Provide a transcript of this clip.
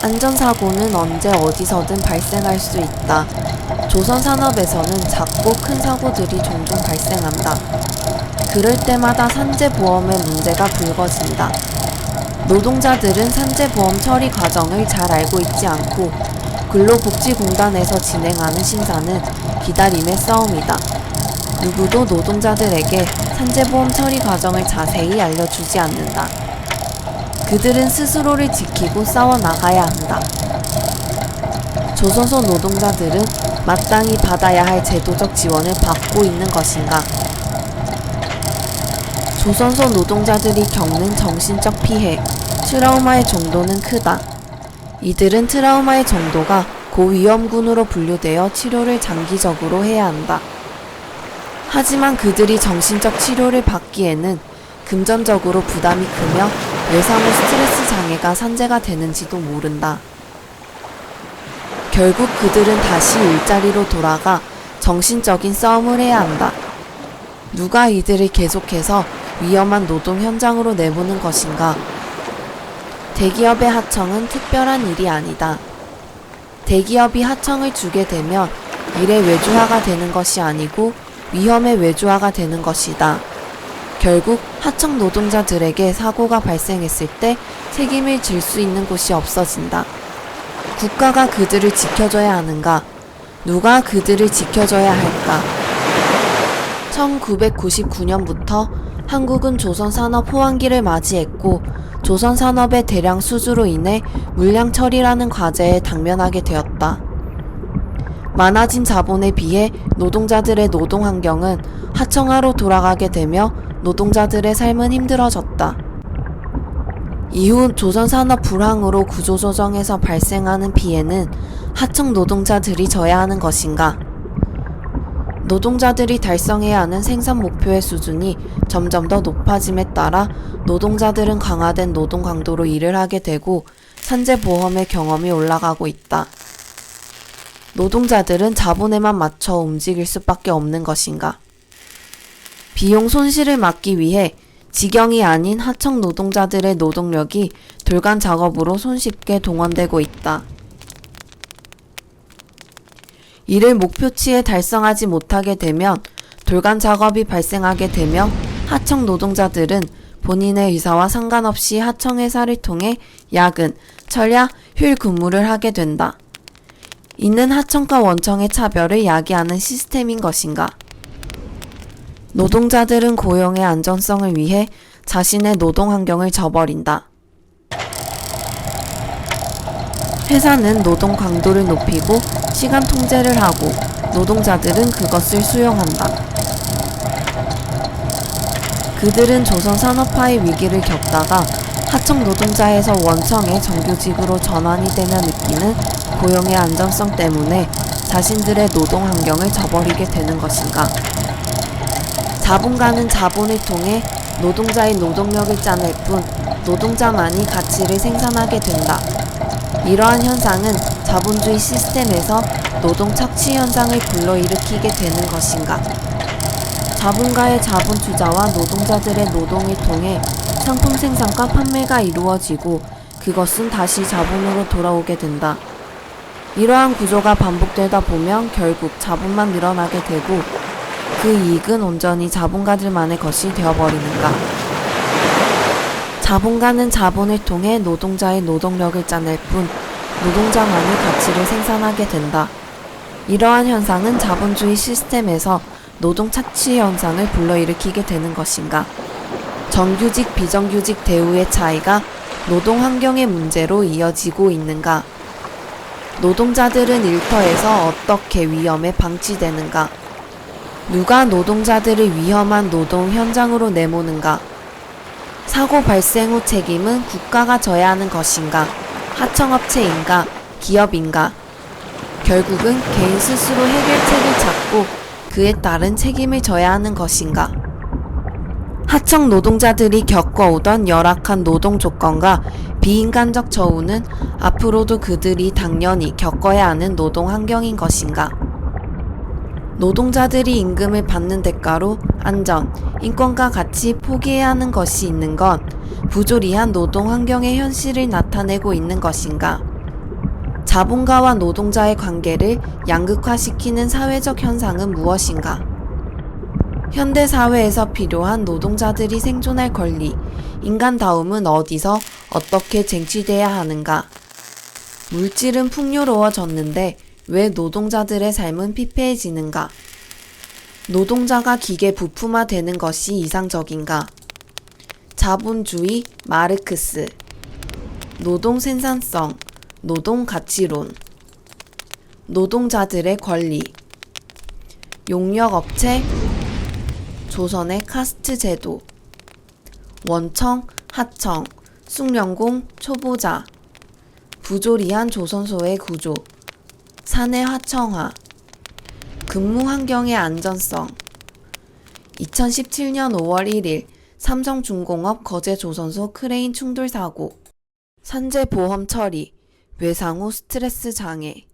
안전사고는 언제 어디서든 발생할 수 있다. 조선 산업에서는 작고 큰 사고들이 종종 발생한다. 그럴 때마다 산재보험의 문제가 불거진다. 노동자들은 산재보험 처리 과정을 잘 알고 있지 않고 근로복지공단에서 진행하는 심사는 기다림의 싸움이다. 누구도 노동자들에게 산재보험 처리 과정을 자세히 알려주지 않는다. 그들은 스스로를 지키고 싸워나가야 한다. 조선소 노동자들은 마땅히 받아야 할 제도적 지원을 받고 있는 것인가? 조선소 노동자들이 겪는 정신적 피해, 트라우마의 정도는 크다. 이들은 트라우마의 정도가 고위험군으로 분류되어 치료를 장기적으로 해야 한다. 하지만 그들이 정신적 치료를 받기에는 금전적으로 부담이 크며 외상 후 스트레스 장애가 산재가 되는지도 모른다. 결국 그들은 다시 일자리로 돌아가 정신적인 싸움을 해야 한다. 누가 이들을 계속해서 위험한 노동 현장으로 내보는 것인가? 대기업의 하청은 특별한 일이 아니다. 대기업이 하청을 주게 되면 일의 외주화가 되는 것이 아니고 위험의 외주화가 되는 것이다. 결국 하청 노동자들에게 사고가 발생했을 때 책임을 질 수 있는 곳이 없어진다. 국가가 그들을 지켜줘야 하는가? 누가 그들을 지켜줘야 할까? 1999년부터 한국은 조선산업 호황기를 맞이했고 조선산업의 대량 수주로 인해 물량 처리라는 과제에 당면하게 되었다. 많아진 자본에 비해 노동자들의 노동 환경은 하청화로 돌아가게 되며 노동자들의 삶은 힘들어졌다. 이후 조선산업 불황으로 구조조정에서 발생하는 피해는 하청 노동자들이 져야 하는 것인가? 노동자들이 달성해야 하는 생산 목표의 수준이 점점 더 높아짐에 따라 노동자들은 강화된 노동 강도로 일을 하게 되고 산재보험의 경험이 올라가고 있다. 노동자들은 자본에만 맞춰 움직일 수밖에 없는 것인가? 비용 손실을 막기 위해 직영이 아닌 하청 노동자들의 노동력이 돌간 작업으로 손쉽게 동원되고 있다. 이를 목표치에 달성하지 못하게 되면 돌간 작업이 발생하게 되며 하청 노동자들은 본인의 의사와 상관없이 하청회사를 통해 야근, 철야, 휴일 근무를 하게 된다. 이는 하청과 원청의 차별을 야기하는 시스템인 것인가? 노동자들은 고용의 안전성을 위해 자신의 노동 환경을 저버린다. 회사는 노동 강도를 높이고 시간 통제를 하고 노동자들은 그것을 수용한다. 그들은 조선 산업화의 위기를 겪다가 하청 노동자에서 원청의 정규직으로 전환이 되며 느끼는 고용의 안전성 때문에 자신들의 노동 환경을 저버리게 되는 것인가? 자본가는 자본을 통해 노동자의 노동력을 짜낼 뿐 노동자만이 가치를 생산하게 된다. 이러한 현상은 자본주의 시스템에서 노동 착취 현상을 불러일으키게 되는 것인가? 자본가의 자본 투자와 노동자들의 노동을 통해 상품 생산과 판매가 이루어지고 그것은 다시 자본으로 돌아오게 된다. 이러한 구조가 반복되다 보면 결국 자본만 늘어나게 되고 그 이익은 온전히 자본가들만의 것이 되어버리는가? 자본가는 자본을 통해 노동자의 노동력을 짜낼 뿐 노동자만이 가치를 생산하게 된다. 이러한 현상은 자본주의 시스템에서 노동 착취 현상을 불러일으키게 되는 것인가? 정규직, 비정규직 대우의 차이가 노동 환경의 문제로 이어지고 있는가? 노동자들은 일터에서 어떻게 위험에 방치되는가? 누가 노동자들을 위험한 노동 현장으로 내모는가? 사고 발생 후 책임은 국가가 져야 하는 것인가? 하청업체인가? 기업인가? 결국은 개인 스스로 해결책을 찾고 그에 따른 책임을 져야 하는 것인가? 하청 노동자들이 겪어오던 열악한 노동 조건과 비인간적 처우는 앞으로도 그들이 당연히 겪어야 하는 노동 환경인 것인가? 노동자들이 임금을 받는 대가로 안전, 인권과 같이 포기해야 하는 것이 있는 건 부조리한 노동 환경의 현실을 나타내고 있는 것인가? 자본가와 노동자의 관계를 양극화시키는 사회적 현상은 무엇인가? 현대 사회에서 필요한 노동자들이 생존할 권리, 인간다움은 어디서 어떻게 쟁취돼야 하는가? 물질은 풍요로워졌는데 왜 노동자들의 삶은 피폐해지는가? 노동자가 기계 부품화되는 것이 이상적인가? 자본주의 마르크스 노동 생산성, 노동 가치론 노동자들의 권리 용역업체 조선의 카스트 제도 원청, 하청, 숙련공, 초보자 부조리한 조선소의 구조 사내 하청화 근무 환경의 안전성 2017년 5월 1일 삼성중공업 거제조선소 크레인 충돌 사고 산재 보험 처리 외상 후 스트레스 장애